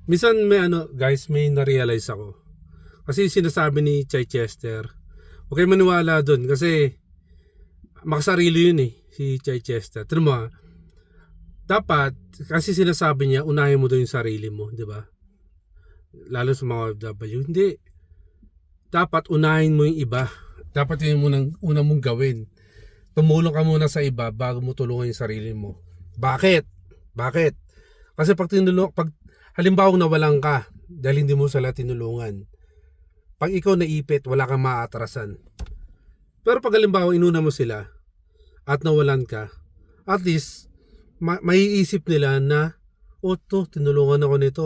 Minsan may guys, may na-realize ako. Kasi sinasabi ni Chichester, huwag kayo maniwala doon kasi makasarili yun si Chichester. Tignan mo dapat, kasi sinasabi niya, unahin mo daw yung sarili mo, di ba? Lalo sa mga OFW. Hindi. Dapat unahin mo yung iba. Dapat yun unang mong gawin. Tumulong ka muna sa iba bago mo tulungan yung sarili mo. Bakit? Bakit? Kasi pag halimbawa nawalan ka dahil hindi mo sila tinulungan, pag ikaw naipit, wala kang maatrasan. Pero pag halimbawa inuna mo sila at nawalan ka, at least maiisip nila na, tinulungan ako nito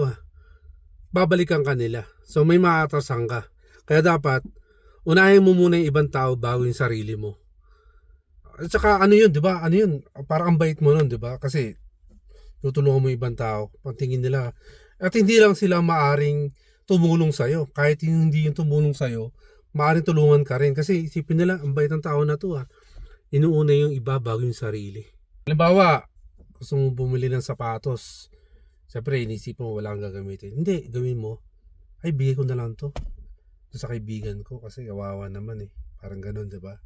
babalikan ka nila. So may maatrasan ka. Kaya dapat unahin mo muna yung ibang tao bago yung sarili mo. At saka ano yun, 'di ba? Ano yun? Parang ang bait mo nun, 'di ba? Kasi tutulungan mo yung ibang tao, pagtingin nila. At hindi lang sila maaring tumulong sa iyo. Kahit hindi yung tumulong sa iyo, maaring tulungan ka rin kasi isipin nila ang bait ng tao na 'to Inuuna yung iba bago yung sarili. Halimbawa, gusto mo bumili ng sapatos. Siyempre, inisip mo wala kang gagamitin. Hindi, gawin mo. Ay, bigay ko na lang to sa kaibigan ko kasi kawawa naman Parang ganun, 'di ba?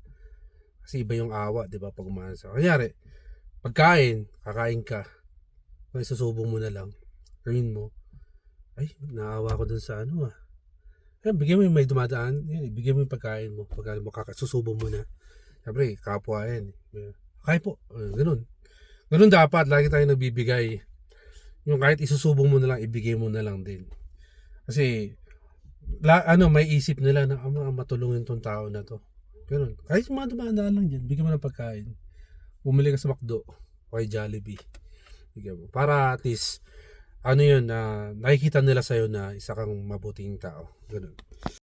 Kasi iba yung awa, 'di ba, pag umahal sa. Kunyari, kakain ka. May susubong mo na lang. Gawin mo. Ay, naawa ko dun sa Ay, bigyan mo yung may dumadaan. Yan, ibigay mo yung pagkain mo. Pagkain mo, susubong mo na. Siyempre, kapwa yan. Kaya po, ganun. Ganun dapat, lagi tayo nagbibigay. Yung kahit isusubong mo na lang, ibigay mo na lang din. Kasi, may isip nila na matulungin tong tao na to. Ganun. Kahit mga dumadaan lang dyan, bigyan mo ng pagkain. Bumili ka sa McDo o kay Jollibee. Bigyan mo. Para at least, nakikita nila sa'yo na isa kang mabuting tao. Ganun.